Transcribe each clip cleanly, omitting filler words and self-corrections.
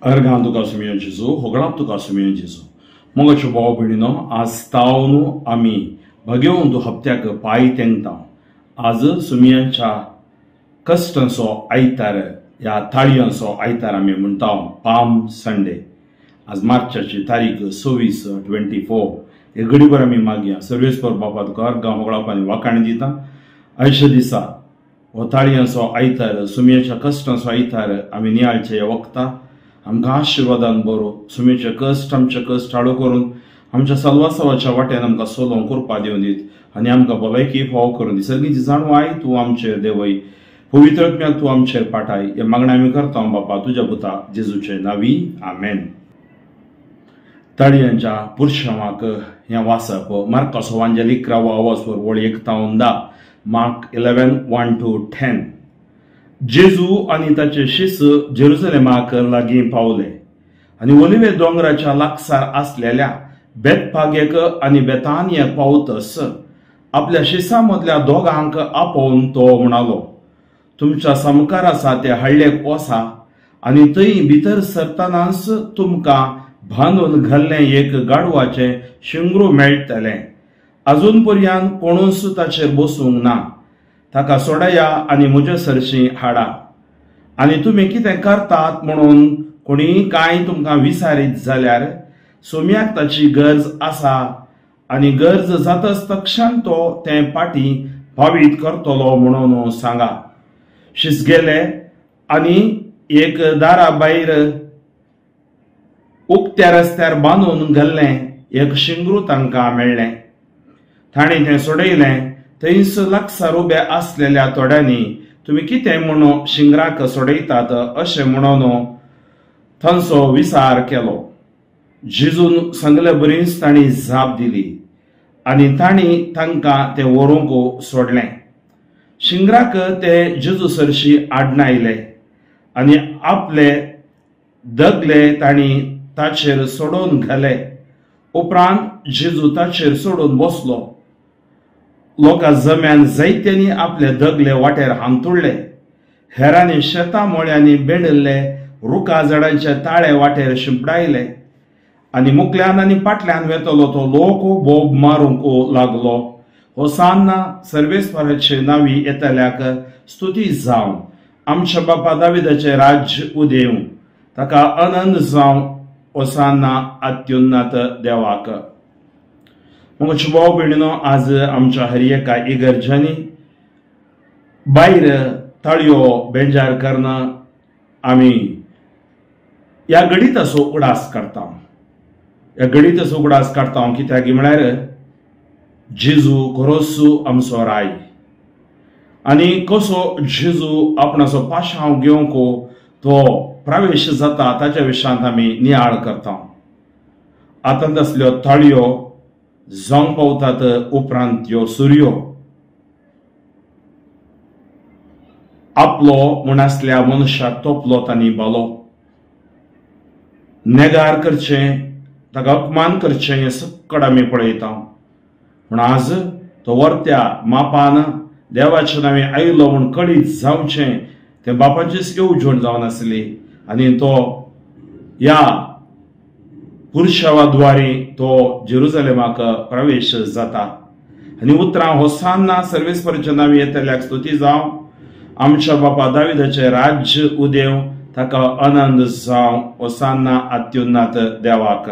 Argan tuka sumiyan Jesu, hoglap tuka sumiyan Jesu. Monga chubaw binino, आज तावनु आम्ही भगेवन तू हप्त्याक पायी तेंगता. आज सुमियांच्या कष्टांचो आयतार या थाळयांचो आयतार आम्ही म्हणटा पाम संडे. आज मार्चाची तारीख 26-24 हे घडीभर आम्ही मागया सर्वेस्पर बापा तुका अर्गां होगळाप आनी वाकाणी दिता. आयच्या दिसा हो थाळयांचो आयतार सुमियांच्या कष्टांचो आयतार आम्ही नियाळच्या या वक्ता आमकां आशिर्वादान बरो सुमेचे कष्ट आमचे कष्ट हाडो करून आमच्या सलवासवाच्या वाट्यान आमकां सोलोंग करपा दिवन दीत आनी आमकां भलायकी फाव करून दी. सगळीं जाणू आय तूं आमचेर देवय, पवित्रत्म्याक तूं आमचेर पाठाय. हे मागणें आमी करता बापा तुज्या पुता जेजूचे नांवी आमेन. ताळयांच्या पुरशांवाक हें वाचप मार्काचो वांजेलीक 11 आवाजवर वळी 1-10 मार्क 11:1-10. जेजू आनी ताचे शिष्य जेरुसलेमाक लागीं पावले आनी ओलिवे दोंगराच्या लागसार आसलेल्या बेतफागेक आनी बेतानियाक पावतस आपल्या शिष्यां मदल्या दोगांक आपोवन तो म्हणालो, तुमच्या समकार आसा ते हळ्ळेक वसा आनी थंय भितर सरतनाच तुमकां बांदून घाल्लें एक गाडवाचें शिंगरू मेळटलें. अजून पर्यंत कोणूच ताचेर बसूंक ना. ताका सोडया आनी म्हजे सरशी हाडा. आनी तुमी कितें करतात म्हणून कोणी कांय तुमकां विचारीत जाल्यार सुम्याक ताची गरज आसा आनी गरज जातच तक्षण तो तें पाटी भावीत करतलो म्हणून सांगा. शिस गेले आनी एक दारा भायर उक्त्या रस्त्यार बांदून घाल्लें एक शिंगरू तांकां मेळ्ळें. तांणी तें सोडयलें. थंयच लागसार उबे आसलेल्या थोड्यांनी तुमी कितें म्हणून शिंगराक सोडयतात अशें म्हणून थंयचो विचार केलो. जेजून सांगले बरीच तांणी जाप दिली आनी तांणी तांकां तें व्हरूंक सोडलें. शिंगराक ते जेजू सरशी आडून आयले आनी आपले दगले तांणी ताचेर सोडून घाले. उपरांत जेजू ताचेर सोडून बसलो. लोकां जम्यान जायत्यांनी आपले दगले वाटेर हांतुळले. हेरांनी शेतां मळ्यांनी बेंडिल्ले रुखा झाडांचे ताळे वाटेर शिंपडायले आनी मुखल्यान आनी फाटल्यान वेतलो तो लोक बोब मारूंक लागलो, होसान्ना सर्वेस्पराचे नांवी येतल्याक स्तुती जावं. आमच्या बापा दाविदाचे राज्य उदेव. ताका आनंद जावं. होसान्ना अत्युन्नत देवाक. मग भाव भयणीनो, आज आमच्या हर एका इगर्जांनी भायर ताळयो बेंजार करना आमी ह्या गणिताचो उडास करता. ह्या गणिताचो उडास करता कित्याक म्हळ्यार जेजू खरोच आमचो राय आनी कसो जेजू आपणाचो पाशांव घेवंक तो प्रवेश जाता ताच्या विशयांत आमी नियाळ करता. आतां तसल्यो ताळयो जावंक पावतात. उपरांत ह्यो सुरयो आपलो म्हूण आसल्या मनशाक तोपलो तांणी बालो. नेगार करचें, ताका अपमान करचें हें सक्कड आमी पळयता. पूण आज तो वर्त्या मापान देवाच्या नांवे आयलो म्हूण कळीत जावचें तें बापाचीच येवजण जावन आसली आनी तो ह्या पुरुषावाद्वारे तो जेरुसलेमाक प्रवेश जाता. आनी उतरां होसान्ना सर्वेस्पराच्या नांवी येतल्याक स्तुती जावं. आमच्या बापा दाविदाचे राज्य उदेव. ताका आनंद जावं. होसान्ना अत्युन्नत देवाक.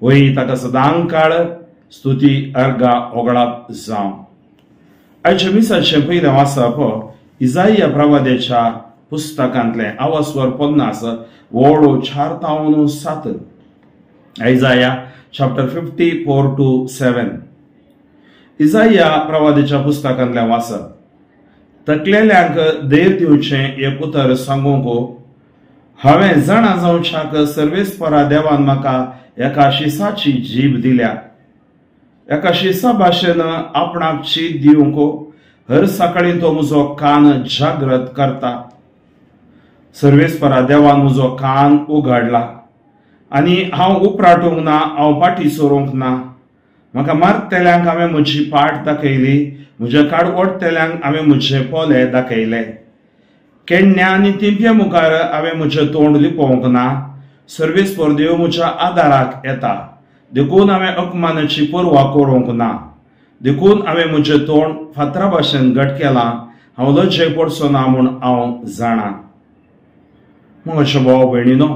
वय ताका सदांकाळ स्तुती अर्गा होगळाप जावं. आयच्या मिसाचें पयलें वाचप इसाइया प्रवाद्याच्या पुस्तकांतलें आवाजवर 50 वळो 4-7. Isaiah chapter 54-7. इसाइया प्रवादीच्या पुस्तकांतल्या वाचप. तकलेल्यांक देर दिवचें एक उतर सांगूंक हांवें जाणा जावच्याक सर्वेस्परा देवान म्हाका एका शिसाची जीब दिल्या. एका शिसा भाशेन आपणाक शीत दिवंक हर सकाळी तो म्हजो कान जागृत करता. सर्वेस्परा देवान म्हजो कान उगडला आनी हांव उपराटूंक ना, हांव फाटी सरूंक ना. म्हाका मारतल्यांक हांवें म्हजी पाट दाखयली, म्हज्या काड ओडतल्यांक हांवें म्हजे पोले दाखयले. केन्या आनी तिंप्या मुखार हांवें म्हजें तोंड लिपोवंक ना. सर्वेस्पर देव म्हज्या आदाराक येता. देखून हांवें अपमानाची पर्वा करूंक ना. देखून हांवें म्हजें तोंड फातरा भाशेन घट केलां. हांव लज्जे पडचो ना म्हूण हांव जाणां. म्हज्या भाव भयणीनो,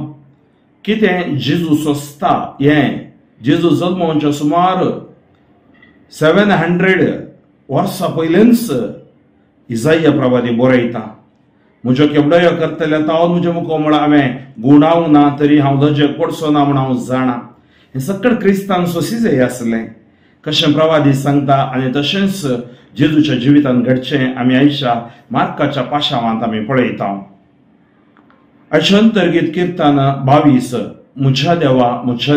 कितें जेजू सोंसता हें जेजू जल्मोवच्या सुमार 700 वर्सां पयलींच इसाया प्रवादी बरयता. म्हज्यो केवडयो करतले तावन म्हज्या मुखार हांवें गुणावंक ना, तरी हांव लज्जे पडचो ना म्हूण हांव जाणां. हें सकट क्रिस्तान सोंसीजे आसलें कशें प्रवादी सांगता, आनी तशेंच जेजूच्या जिवितांत घडचें आमी आयच्या मार्काच्या पाशावांत आमी पळयता. आयचे अंतर्गीत किर्तन 22. म्हज्या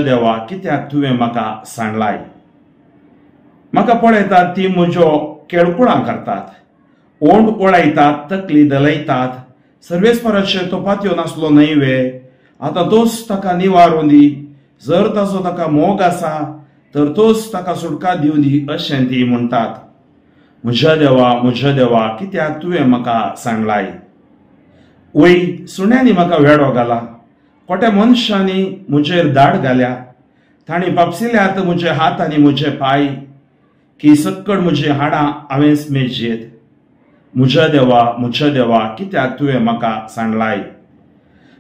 देवा कित्याक तुवें म्हाका सांडलाय. म्हाका पळयतात ती म्हज्यो केळकुळां करतात, ओंड ओळायतात, तकली दलयतात. सर्वेस्पराचेर तो पातयो नासलो न्हय. आतां तोच ताका निवारो दी. जर ताचो ताका मोग आसा तर तोच ताका सुटका दिवं दी अशें ती म्हणटात. म्हज्या देवा कित्याक तुवें म्हाका सांडलाय. वय सुण्यांनी म्हाका वेडो घाला, खोट्या मनशांनी म्हजेर दाड घाल्या. तांणी पापसिल्यात म्हजे हात आनी म्हजे पाय, की सक्कड म्हजी हाडां हांवेंच मेजयेत. म्हज्या देवा कित्याक तुवें म्हाका सांडलाय.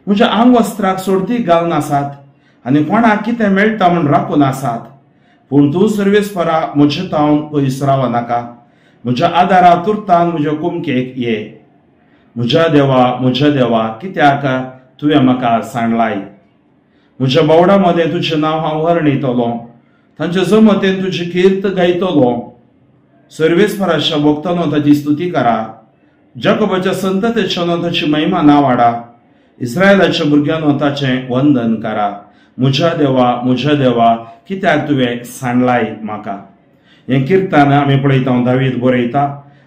म्हज्या आंग वस्त्राक सोडती घालन आसात आनी कोणाक कितें मेळटा म्हूण राखून आसात. पूण तूं सर्वेस्परा म्हजे तावन पयस राव नाका. म्हज्या आदारा तुर्तान म्हज्या कुमकेक ये. म्हज्या देवा कित्याक तुवें म्हाका सांडलाय. म्हज्या बावडा मदें तुजें नांव हांव वर्णयतलों, तांचे जमतेन तुजी कीर्त गायतलों. सर्वेस्पराच्या भक्तांनो ताची स्तुती करा. जाकोबाच्या संततेच्यानो ताची महिमा ना वाडा. इस्रायलाच्या भुरग्यांनो ताचें वंदन करा. म्हज्या देवा कित्याक तुवें सांडलाय म्हाका. हें किर्तन आमी पळयता दावीद बरयता.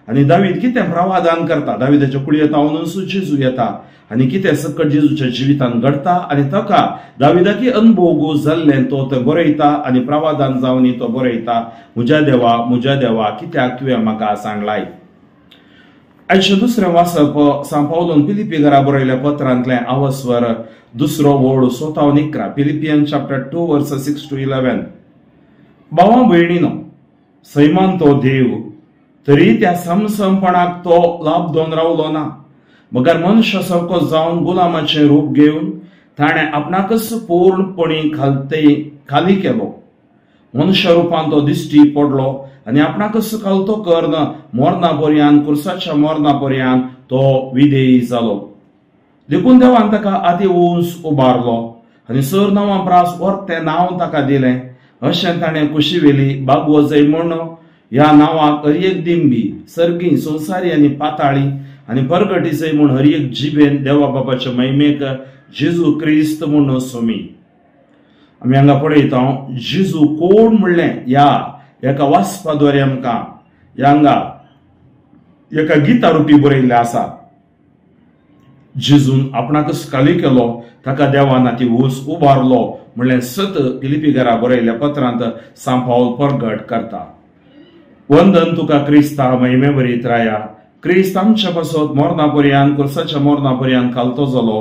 आनी दावीद कितें प्रवादान करता. दाविदाच्या कुडयेंत तावनूच जेजू येता आनी कितें सकट जेजूच्या जिवितांत घडटा आनी ताका दाविदाकी अनुभव जाल्लें तो बरयता आनी प्रवादान जावन तो बरयता. म्हज्या देवा कित्याक तुवें म्हाका सांडलाय. आयचें दुसरें वाचप सांपावलोन फिलिपीकारा बरयल्या पत्रांतलें आवस्वर 2 वोड 11. फिलिपियन चॅप्टर 2 वर्स 6 to 11. भावां भयणीनो, सैमान तो देव, तरी त्या समसमपणाक तो लाभ दोन रावलो ना. मगर मनुष्य सारको जावन गुलामाचें रूप घेवन ताणें आपणाकच पूर्णपणी खाली केलो. मनुष्य रुपान तो दिश्टी पडलो आनी आपणाकच कालतो कर्ण मरणा पर्यंत, कुर्साच्या मरणा पर्यंत तो विधेयी जालो. देखून देवान ताका आदी उंच उबारलो आनी 9 प्रास वर्तें नांव ताका दिलें. अशें ताणें कुशीवेली बागवजय म्हूण ह्या नांवाक हर एक दिंबी, सर्गी, संवसारी आनी पाताळी आनी परगटीचय म्हूण हर एक जिबेन देवा बापाच्या महिमेक जेजू क्रिस्त म्हूण सोमी. आमी हांगा पळयता जेजू कोण म्हणलें ह्या एका वाचपाद्वारे आमकां हांगा एका गिता रुपी बरयल्लें आसा. जेजून आपणाकच खाली केलो, ताका देवान ती उंच उबारलो म्हणलें सत फिलिपीकारा बरयल्ल्या पत्रांत सांपावल परगट करता. वंदन तुका क्रिस्ता, महिमे बरीत राया. क्रिस्त आमच्या पासत मरणा पर्यंत, कुर्साच्या मरणा पर्यंत खालतो जालो.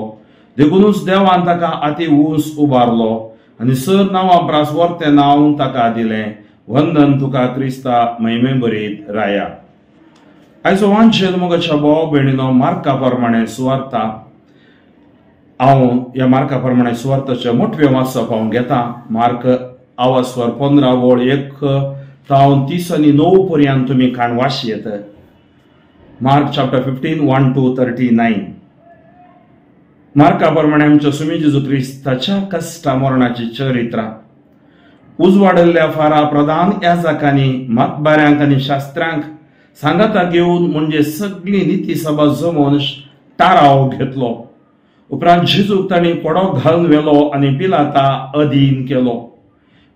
देखूनच देवान ताका अति उंच उबारलो आनी 9 प्रास वर्तें नांव ताका दिलें. वंदन तुका क्रिस्ता, महिमे बरीत राया. आयचो वांचन मोगाच्या भाव भयणीनो मार्का प्रमाणे सुवार्ता. हांव ह्या मार्का प्रमाणे सुवार्थाचे मोठवे वाचप हांव घेता. मार्क आवस्वर 15 वोड 1 तावन 30 आनी 9 पर्यंत तुमी काण वाचयेत. Mark chapter 15 1 to 39. मार्का प्रमाणे आमच्या सुमी जेजू क्रिस्ताच्या कष्टा मरणाची चरित्रां उजवाडल्या फारा प्रधान याजकांनी, मतबाऱ्यांक आनी शास्त्रांक सांगाता घेवन म्हणजे सगळी नीती सभा जमोवन टाराव घेतलो. उपरांत जेजूक तांणी पडो घालून व्हेलो आनी पिलाता अधीन केलो.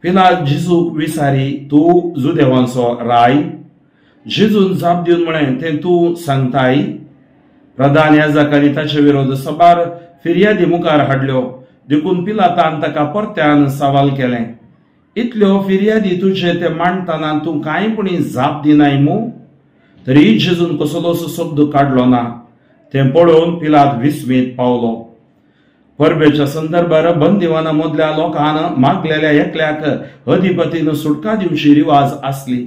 पिलात जेजूक विचारी, तूं जुदेवांचो राय? जेजून जाप दिवन म्हळें, तें तूं सांगताय. प्रधान याजकांनी ताचे विरोध सभार फिर्यादी मुखार हाडल्यो. देखून पिलातान ताका परत्यान सवाल केलें, इतल्यो फिर्यादी तुजे ते मांडटना तूं कांयपणी जाप दिनाय मू? तरी जेजून कसलोच शब्द काडलो ना. ते पळोवन पिलात विस्मीत पावलो. परबेच्या संदर्भार बंदिवाना मदल्या लोकांन मागलेल्या एकल्याक अधिपतीन सुटका दिवची रिवाज आसली.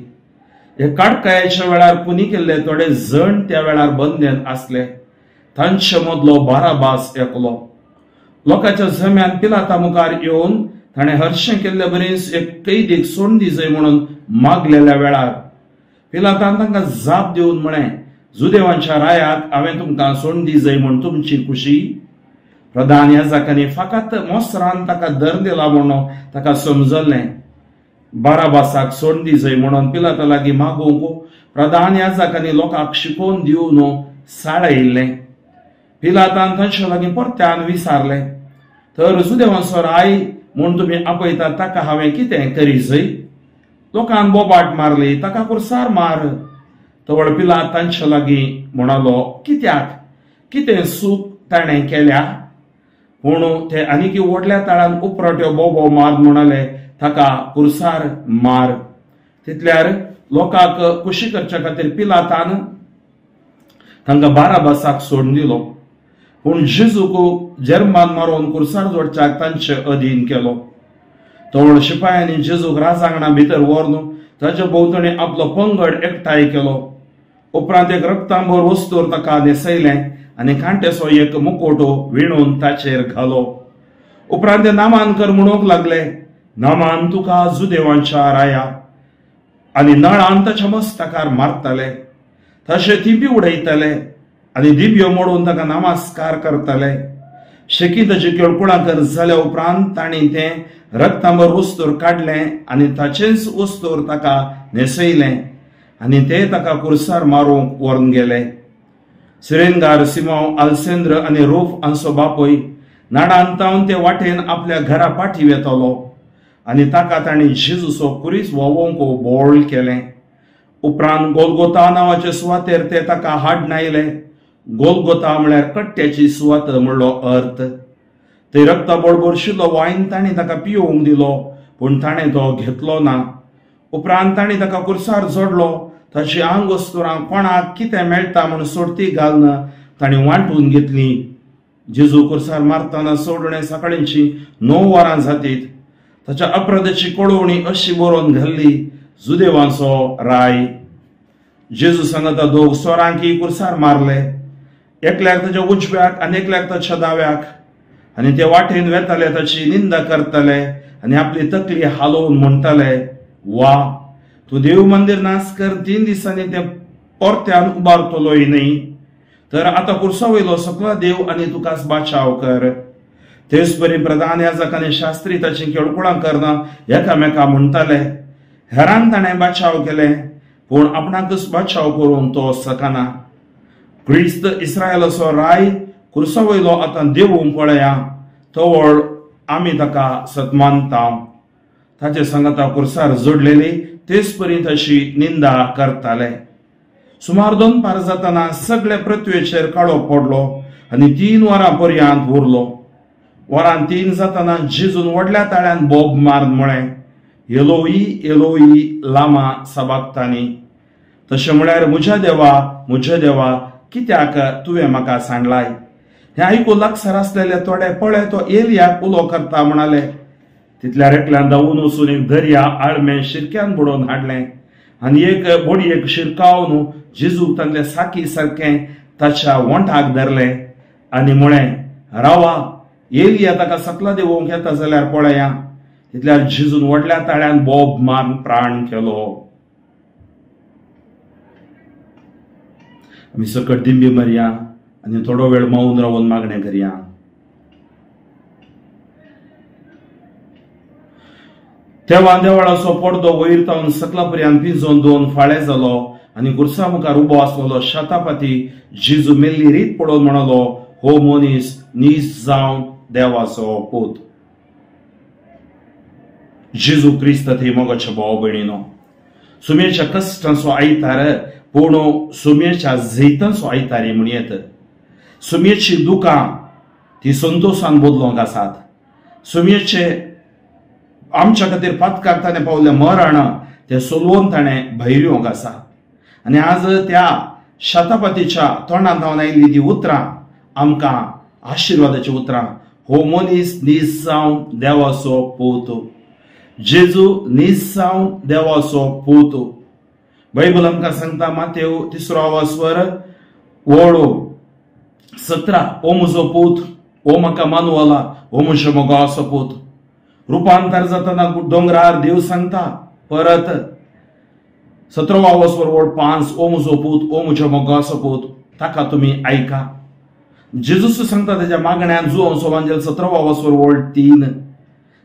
हे काटकायाच्या वेळार पुनी केल्ले थोडे जण त्या वेळार बंदेन आसले. तांचे मदलो बाराबास एकलो. लोकांच्या जम्यान पिलाता मुखार येवन ताणे हरशें केल्ले बरेच एक कैदीक सोडून जाय म्हणून मागलेल्या वेळार पिलातान तांकां जाप दिवन म्हळें, जुदेवांच्या रायाक हांवें तुमकां सोडून जाय म्हूण तुमची खुशी? प्रधान याजकांनी फकत मोसरान ताका दर दिला म्हणून ताका समजलें. बाराबासाक सोडून जाय म्हणून पिलाता लागीं मागूंक प्रधान याजकांनी लोकांक शिकोवन दिवन साळयिल्लें. पिलातान तांचे लागीं परत्यान विचारलें, तर जुदेवांचो राय म्हूण तुमी आपयतात ताका हांवें कितें करी जय? लोकांन बोबाट मारली, ताका कुर्सार मार. तवळ पिलात तांचे लागीं म्हणालो, कित्याक? कितें चूक ताणें केल्या? पूण ते आनीक व्हडल्या ताळान उपराट्यो बोबो मार म्हणाले, ताका कुर्सार मार. तितल्यार लोकांक खुशी करचे खातीर पिलातान तांकां बाराबासाक सोडून दिलो. पूण जेजूक जर्मान मारून कुर्सार जोडच्याक तांचे अधीन केलो. तवळ शिपायांनी जेजूक राजांगणा भितर व्हरून ताचे भोंवतणी आपलो पंगड एकठांय केलो. उपरांत एक रक्तांबर वस्तूर ताका न्हेसयलें आनी कांटेचो एक मुकोट विणून ताचेर घालो. उपरांत ते नामांकर म्हणूंक लागले, नामान तुका जुदेवांच्या राया. आनी नळान ताच्या मस्तकार मारतले. तशे तिंबी उडयतले आनी दिब्यो मोडून ताका नमस्कार करतले. शेकी ताची केळकुळां जाल्या उपरांत तांणी तें रक्तांबर वस्तूर काडलें आनी ताचेच वस्तूर ताका न्हेसयलें आनी ते ताका कुर्सार मारूंक व्हरून गेले. सिरेनगार सिमोन आल्सेंद्र आनी रूफ हांचो बापूय नाडांतावन ते वाटेन आपल्या घरा पाठी येतलो आनी ताका तांणी जेजूचो कुरीस वोवोंक बोळ केलें. उपरांत गोलगोता नांवाचे सुवातेर ते ताका हाडून आयले. गोलगोता म्हळ्यार कट्ट्याची सुवात म्हणलो अर्थ. ते रक्ता बळबळशिल्लो वायन तांणी ताका पिवूंक दिलो, पूण ताणें तो घेतलो ना. उपरांत तांणी ताका कुर्सार जोडलो. ताची आंग वस्तुरां कोणाक कितें मेळटा म्हूण सोडती घालन तांणी वांटून घेतली. जेजू कुर्सार मारतना सोडणे सकाळींची 9 वरां जातीत. ताच्या अपराधाची कळोवणी अशी बरोवन घाल्ली, जुदेवांचो राय. जेजू सांगता दोग सोरांकी कुर्सार मारले, एकल्याक ताच्या उजव्याक आनी एकल्याक ताच्या दाव्याक. आनी ते वाटेन वेताले ताची निंदा करतले आनी आपली तकली हालोवन म्हणटले, वा तूं देव मंदिर नास कर, 3 दिसांनी ते परत्यान उबारतलोय न्ही. तर आतां कुर्सा वयलो सकलो देव आनी तुकाच बाचाव कर. तेच परी प्रधान याजक आनी शास्त्री ताची केळकुळां करना एकामेका म्हणटाले. हेरांक ताणें बाचाव केले, पूण आपणाकच बाचाव करून तो सकना. क्रिस्त इस्रायलाचो राय कुर्सा वयलो आतां देवूंक पळया, तवळ आमी ताका सतमानता. ताचे सांगता कुर्सार जोडलेली तेच परी तशी निंदा करताले. सुमार 2 पार जातना सगळे पृथ्वेचेर काळो पडलो आनी 3 वरां पर्यंत उरलो. वरान 3 जातना जेजून व्हडल्या ताळ्यान बोब मार म्हळें, एलोई एलोई लामा सबक्तानी. तशें म्हळ्यार म्हज्या देवा कित्याक तुवें म्हाका सांडलाय. हें आयकून लागसार आसलेले थोडे पळय तो एलियाक उलो करता म्हणाले. तितल्यार एकल्यान धांवून वचून एक दर्या आळमें शिरक्यान बुडोवन हाडलें आनी एक बोडयेक शिरकावन जेजूक तांतले साकी सारकें ताच्या वंठाक धरलें आनी म्हळें, रावा, एलिया ताका सकला देवोवंक येता जाल्यार पळया. तितल्यार जेजून व्हडल्या ताळ्यान बोब मारून प्राण केलो. आमी सकट दिंबी मारया आनी थोडो वेळ मौन रावन मागणें करया. तेव्हा देवळाचो पडदो वयर तावन सकला पर्यंत पिंजोवन 2 फाळे जालो आनी कुर्सा मुखार उबो आसलेलो शतापती जेजू मेल्ली रीत पळोवन म्हणलो, हो मनीस नीज जावन देवाचो पूत. जेजू क्रिस्त थंय मोगाच्या भाव भयणीनो, सुमेच्या कश्टांचो आयतार पूण सुमेच्या जैतांचो आयतारी म्हूण येत. सुमेची दुकां ती संतोषान बदलोंक आसात. सुमेचे आमच्या खातीर पातकाक ताणें पावले मरण ते सोलवून ताणें भायर येवंक आसा. आनी आज त्या शतापतीच्या तोंडांत हांव आयिल्ली ती उतरां आमकां आशिर्वादाची उतरां. हो मनीस नीज जावन देवाचो पूत. जेजू नीज जावन देवाचो पूत. बायबल आमकां सांगता मातेव 3रो वासवर वळो 17 ओ म्हजो पूत, ओ म्हाका मानवला, ओ म्हज्या मोगाचो पूत. रुपांतर जातना दोंगरार देव सांगता परत 17वा वासवर वळ 5 ओ म्हजो पूत, ओ म्हज्या मोगाचो पूत, ताका तुमी आयका. जेजूस सांगता तेज्या मागण्यान जुओ सोवांजेल 17वा वासवर वळ 3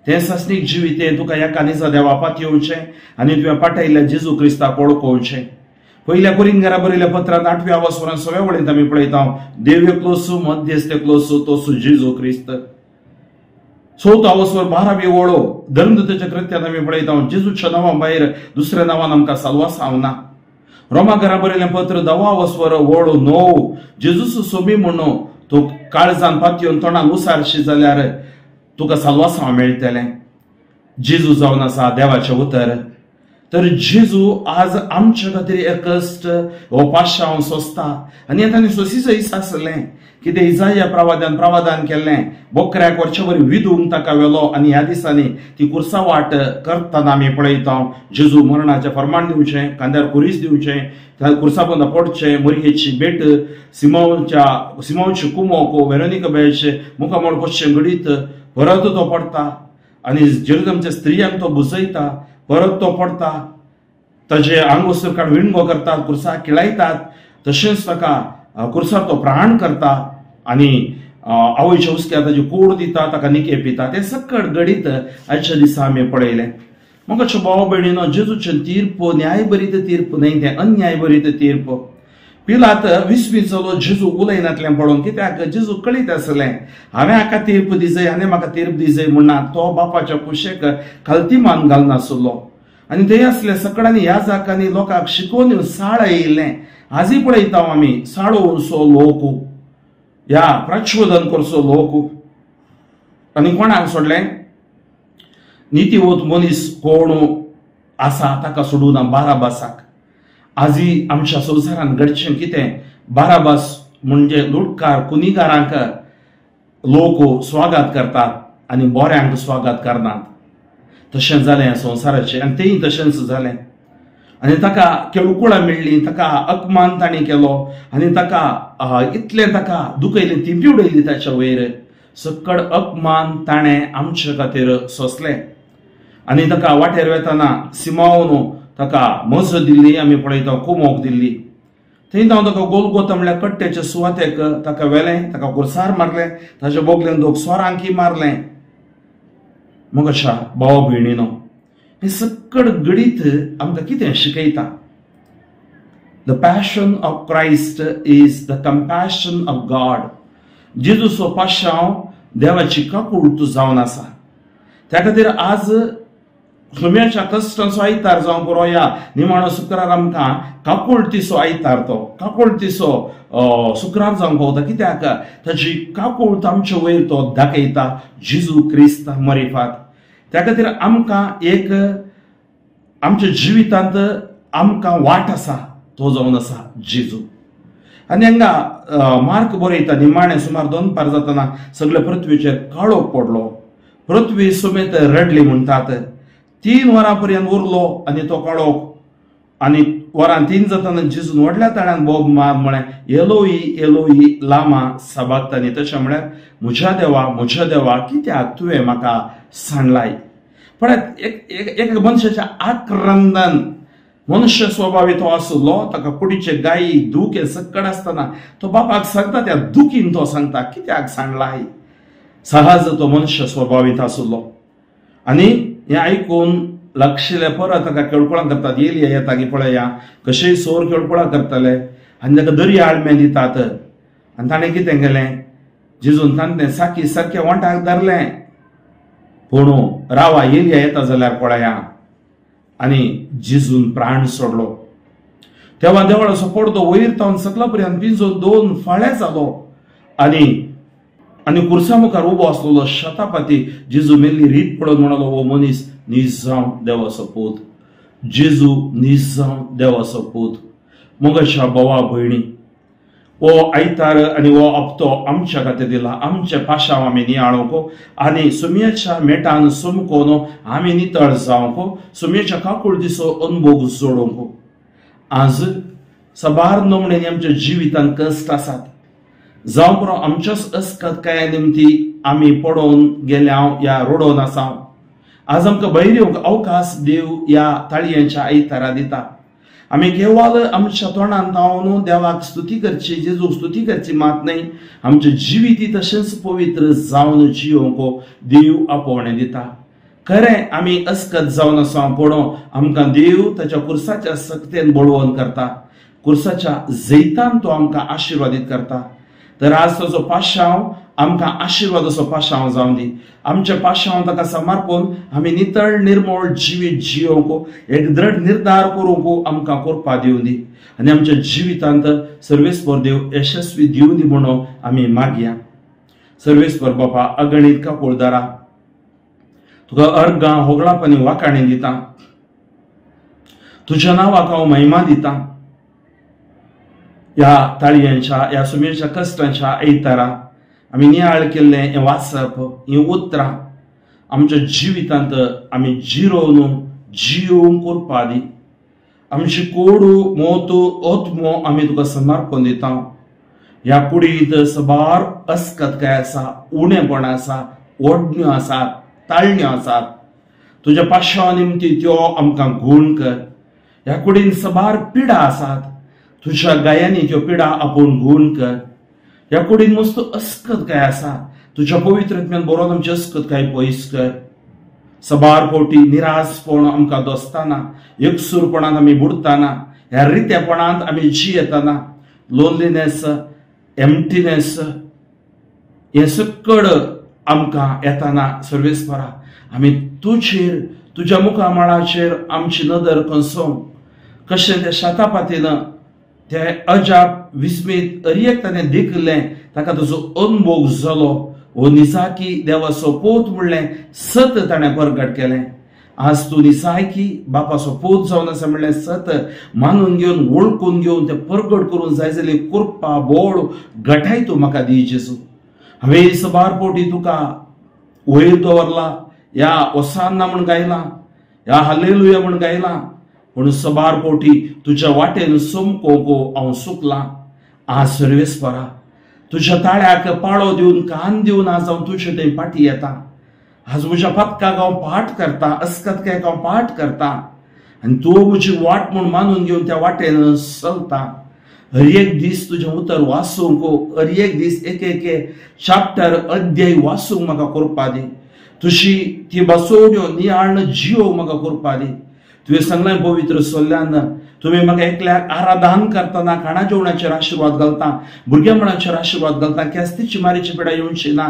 ते सस्नीक जिवीत तुका एका दिसा देवापात येवचें आनी तुवें पाठयल्ल्या जेजू क्रिस्ताक वळखोवचें. पहिल्या कोरिंथ्यारा बरयल्ल्या पत्रांत 8व्या वासवरांत 6व्या वळेंत आमी पळयता देव एकलोसो मध्यस्थ एकलोसो तोसो जेजू क्रिस्त. 4था वासवर 12वी वळो धर्मदूताच्या कृत्यांत आमी पळयता जेजूच्या नांवा भायर दुसऱ्या नांवान आमकां साल्वास हावना. रोमाकारा बरयल्लें पत्र 10वा वासवर वळो 9 जेजूचो सोबी म्हणून तो काळजान पातयेवन तोंडान उसारशी जाल्यार तुका साल्वास हांव मेळटलें. जेजू जावन आसा देवाचें उतर. तर जेजू आज आमच्या खातीर एक कश्ट हो पाशांव सोंसता आनी ताणें सोंसीचो दीस आसलें कितें इसाया प्रवादान केल्लें बोकऱ्याक वरचेवर विधूंक ताका व्हेलो आनी ह्या दिसांनी ती कुर्सा वाट करतना आमी पळयता जेजू मरणाचें फर्माण दिवचें, कांद्यार कुरीस दिवचें, कुर्सा बंद पडचें, मोरयेची भेट सिमोनची कुमोक वेरोनिका बेळचे मुखामोळ पडचें घडीत परत तो पडटा आनी जेरुसलेमच्या स्त्रियांक तो बुजयता, परत तो पडता, ताचे आंग वस्त्र काडून विणगो करतात, कुर्सा किळायतात, तशेंच ताका कुर्सार तो प्राण करता आनी आवयच्या हुस्क्यार ताची कूड दिता, ताका निके पिता. ते सकट घडीत आयच्या दिसा आमी पळयलें. म्हाका भाव भयणीनो, जेजूचें तीर्प न्यायबरीत तीर्प न्हय, तें अन्यायबरीत तीर्प. पिलात विस्विचलो जेजू उलयनातलें पळोवन, कित्याक जेजू कळीत आसलें हांवें हाका तीर्प दिजय, हाणें म्हाका तीर्प दिजय म्हणना. तो बापाच्या कुशेक खालतीमान घालनासलो आनी थंय आसले सकडांनी ह्या जागांनी लोकांक शिकोवन साळ येयल्लें. आजय पळयता आमी साळोवचो लोक, ह्या प्रचोदन करचो लोक. आनी कोणाक सोडलें? नितीवत मनीस कोण आसा ताका सोडून बाराबासाक. आजी आमच्या संवसारान घडचें कितें? बाराबास म्हणजे लुटकार कुनिगारांक लोक स्वागत करतात आनी बोऱ्यांक स्वागत करनात. तशें जालें ह्या संवसाराचें आनी तेंय तशेंच जालें. आनी ताका केळकुळां मेळ्ळी, ताका अपमान ताणें केलो आनी ताका इतलें ताका दुखयलें, ती उडयली ताच्या वयर. सकड अपमान ताणें आमचे खातीर सोंसलें आनी ताका वाटेर वेतना सिमावन ताका मज दिल्ली, आमी पळयता कुमोक दिल्ली. थंय हांव ताका गोलगोता म्हळ्यार कट्ट्याच्या सुवातेक ताका व्हेलें, ताका कुर्सार मारलें, ताच्या बोगलेन 2 स्वरांकी मारलें. म्हज्या भाव भयणीनो, हे सकड घडीत आमकां कितें शिकयता? The passion of Christ is the compassion of God. जेजूचो पाशांव देवाची काकूळट जावन आसा. त्या खातीर आज सोम्याच्या कश्टाचो आयतार जावं बरो या निमाणो शुक्रार आमकां काकुळटीचो आयतार, तो काकुळटीचो शुक्रार जावंक पावता. कित्याक? ताची काकुळट आमचे वयर तो दाखयता जेजू क्रिस्त मरिफात. त्या खातीर आमकां एक आमच्या जिवितांत आमकां वाट आसा, तो जावन आसा जेजू. आनी हांगा मार्क बरयता निमाणे सुमार 2 पार जातना सगळे पृथ्वीचेर काळोख पडलो, पृथ्वी समेत रडली म्हणटात. 3 वरां पर्यंत उरलो आनी तो काळोख. आनी वरां 3 जातना जेजून व्हडल्या ताळ्यान बोब मार म्हळें एलोई एलोई लामा सबक्तानी. तशें म्हळ्यार म्हज्या देवा कित्याक तुवें म्हाका सांडलाय. पळयात, एक मनशाच्या आक्रंदान मनुष्य स्वभावी तो आसलो. ताका कुडीचे गायी दूख हे सकड आसतना तो बापाक सांगता, त्या दुखीन तो सांगता कित्याक सांडलाय. सहज तो मनुष्य स्वभावीत आसलो. आनी हे आयकून लक्षिले परत ताका केळकुळां करतात. एलिया येता की पळया कशेय सोर केळकुळां करतले आनी ताका दर्या आळमे दितात. आनी ताणें कितें केलें? जेजून ताणें साकी सारकें वोंटाक धरलें. पूण रावा एलिया येता जाल्यार पळया. आनी जेजून प्राण सोडलो. तेव्हा देवळाचो पडदो वयर तावन सकला पर्यंत पिंजो 2 फाळे जालो. आनी कुर्सा मुखार उबो आसलेलो शतापती जेजू मेल्ली रीत पळोवन म्हणलो, हो मनीस नीज जावन देवाचो पूत. जेजू नीज जावन देवाचो पूत. मोगाच्या बोवा भयणी, वो आयतार आनी वो हप्तो आमच्या खातीर दिला. आमचे पाशांव आमी नियाळोवंको आनी सुमयेच्या मेटान सुमकोन आमी नितळ जावंको, सुमयेच्या काकूळ दिसो अनुभव जोडोवंको. आज सबार नमणेनी आमच्या जिवितांत कश्ट आसात. जावं पुरो आमच्याच अस्कतकाया निमती आमी पडोवन गेल्या या रोडोन आसा. आज आमकां भायर येवंक अवकाश देव या ताळयांच्या आयतारा दिता. आमी केवळ आमच्या तोंडान तावून देवाक स्तुती करची, जेजूक स्तुती करची मात न्ही, आमचे जिवीत तशेंच पवित्र जावन जियोवंक देव आपोवणें दिता. खरें आमी अस्कत जावन आसा पडो आमकां देव ताच्या कुर्साच्या सक्तेन बळवंत करता. कुर्साच्या जैतान तो आमकां आशिर्वादीत करता. तर आज ताचो पाशांव आमकां आशिर्वादाचो पाशांव जावन दी. आमच्या पाशांव ताका समर्पून आमी नितळ निर्मळ जिवीत जियोवंक एक दृढ निर्धार करूंक आमकां करपा दिवं दी. आनी आमच्या जिवितांत सर्वेस्पर देव यशस्वी दिवं दी म्हणून आमी मागया. सर्वेस्पर बापा, अगणित काकूळदारा, तुका अर्गां होगळापणी वाकाणी दिता. तुज्या नांवाक हांव महिमा दिता. या ताळयांच्या, या सुमयेच्या कश्टांच्या आयतारा आमी नियाळ केल्ले हें वाचप, ही उतरां आमच्या जिवितांत आमी जिरोवन जियोवंक करपा दी. आमची कोडू मोतू ओतमो आमी तुका समर्पण दिता. ह्या कुडींत सबार अस्कतकाय आसा, उणेपण आसा, ओडण्यो आसात, ताळण्यो आसात. तुज्या पाशांव निमती त्यो आमकां गूण कर. ह्या कुडींत सबार पिडा आसात, तुज्या गायांनी त्यो पिडा आपूण गूण कर. ह्या कुडींत मस्त अस्कतकाय आसा, तुज्या पवित्रत्म्यान बरोवन आमची अस्कतकाय पयस कर. सबार फावटी निराशपण आमकां दोस्ताना, एकसूरपणांत आमी बुडताना, ह्या रितेपणांत आमी जियेताना, लोनलीनेस, एम्प्टीनेस हे सकड आमकां येताना सर्वेस्परा आमी तुजेर, तुज्या मुखामळाचेर आमची नदर कसोव. कशें त्या शातापातीन ते अजाप विस्मीत अरियेक ताणें देखलें, ताका तुजो अनुभव जालो. हो निसाकी देवाचो पोत म्हणलें सत ताणें प्रगट केलें. आज तूं निसाकी बापाचो पोत जावन आसा म्हणलें सत मानून घेवन, वळखून घेवन तें प्रगट करून जाय जाल्यार कृपा, बोळ, घटाय तूं म्हाका दी जेजू. हांवें सबार फावटी तुका वयर दवरला, या ओसान्ना म्हूण गायला, या हालेलुया म्हूण गायला, पूण सबार फावटी तुज्या वाटेन समकोवंक हांव चुकलां. आज सर्वेस्परा तुज्या ताळ्याक पाळो दिवन, कान दिवन आज हांव तुजे थंय फाटीं येता. आज म्हज्या पथकाक हांव पाठ करता, अस्कतकायेक हांव पाठ करता, आनी तूं म्हजी वाट म्हूण मानून घेवन त्या वाटेन चलता. हर एक दीस तुजें उतर वाचूंक, हर एक दीस एक एक चॅप्टर, अध्याय वाचूंक म्हाका करपा दी. तुजी ती बसोवण्यो नियाळन जियो म्हाका करपा दी. तुवें सांगलें पवित्र सोल्ल्यान, तुम्ही म्हाका एकल्याक आराधन करतना खाणा जेवणाचेर आशिर्वाद घालता, भुरगेपणाचेर आशिर्वाद घालता, केस्तीची मारीची पिडा येवची ना,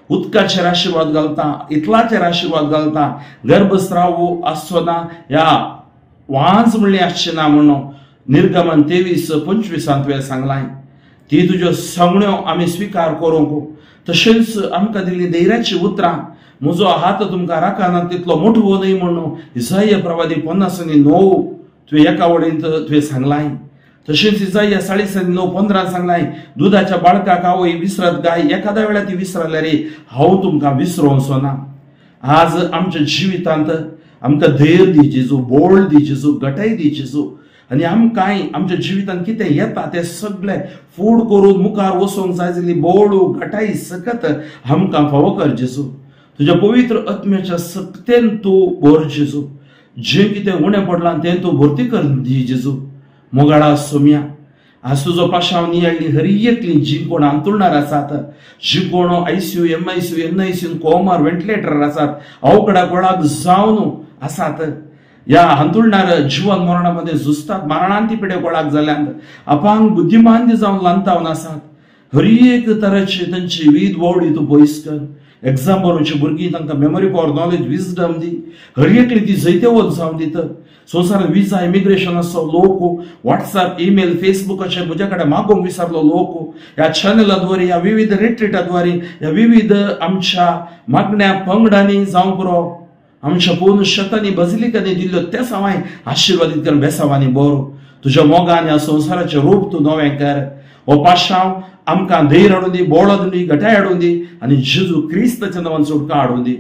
उदकाचेर आशिर्वाद घालता, इतलाचेर आशिर्वाद घालता, गर्भस्राव आसचो या वांज म्हणली आसची ना म्हणून निर्गमन 23:25 तुवें सांगलां. ती तुज्यो सांगण्यो आमी स्वीकार करूंक. तशेंच आमकां दिल्ली धैर्याची उतरां, म्हजो हात तुमकां राखना तितलो मोठो न्हय म्हणून इसाया प्रवादी 50:9 तुवें एका वडेन तुवें सांगलां. तशेंच इसाया 40:9-15 सांगलां, दुधाच्या बाळकाक हांव विसरत गाय, एखाद्या वेळा ती विसरल्यार हांव तुमकां विसरोवचो ना. आज आमच्या जिवितांत आमकां धैर्य दी जेजू, बोळ दी जेजू, घटाय दी जेजू. आनी आमकांय आमच्या जिवितांत कितें येता तें सगळें फूड करून मुखार वचोंक जाय जाल्यार बोळ, घटाय सकत आमकां फावो कर जेजू. तुज्या पवित्र आत्म्याच्या सक्तेन तूं भर जेजू. जे कितें उणें पडलां तें तूं भरती कर दी जेजू. मोगाळा सोम्या, आज तुजो पाशांव नियाळली हर एकली जी कोण अंतुळणार आसात, जी कोण ICU, MICU, NICU, Komar, ventilator आसात, अवघडा गोळाक जावन आसात, या अंतुळणार जीवन मरणामध्ये झुजतात, मरणांती पिडे गोळाक जाल्यांत अपांग बुद्धिमान जावन लांतावन आसात. हर एक तराची तांची वीद वोवडी तूं पयस कर. एग्जाम बरोवची भुरगीं तांकां मेमरी पॉवर, नॉलेज, विजडम दी. हर एकली ती जैतेवत जावन दित. संवसारांत विजा, इमिग्रेशन आसो लोक व्हॉट्सअप, ईमेल, फेसबुकाचेर म्हजे कडेन मागोवंक विसरलो लोक, ह्या चॅनलाद्वारे, ह्या विविध रिट्रीटाद्वारे, ह्या विविध आमच्या मागण्या पंगडांनी जावं पुरो आमच्या पूर्ण शेतांनी, बजिलिकांनी दिल्ल्यो त्या सावाय आशिर्वादीत कर बेसावांनी बरो. तुझ्या मोगान ह्या संसाराचे रूप तू नवें कर. हो पाशांव आमकां धैर्य हाडून दी, बोळ हाडून दी, घटाय हाडून दी आनी जेजू क्रिस्ताच्या नांवान सुटका हाडून दी.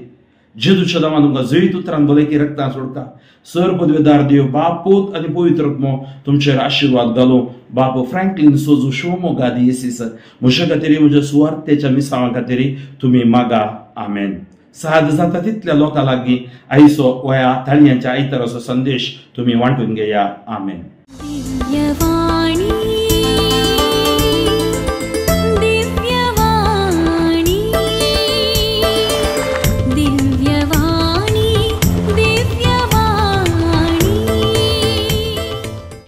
जेजूच्या नांवान तुमकां जैत उतरान भलायकी रक्तान सुटका. सर पदवेदार देव बाप, पूत आनी पवित्र आत्मो तुमचेर आशीर्वाद घालो. बाप फ्रँकलिन सोजू शोमो गादी येसीस म्हजे खातीर, म्हज्या सुवार्थेच्या मिसावा खातीर तुमी मागा. आमेन. साद जाता तितल्या लोकां लागीं आयचो वया ताळयांच्या आयताराचो संदेश तुमी वांटून घेया. आमेन.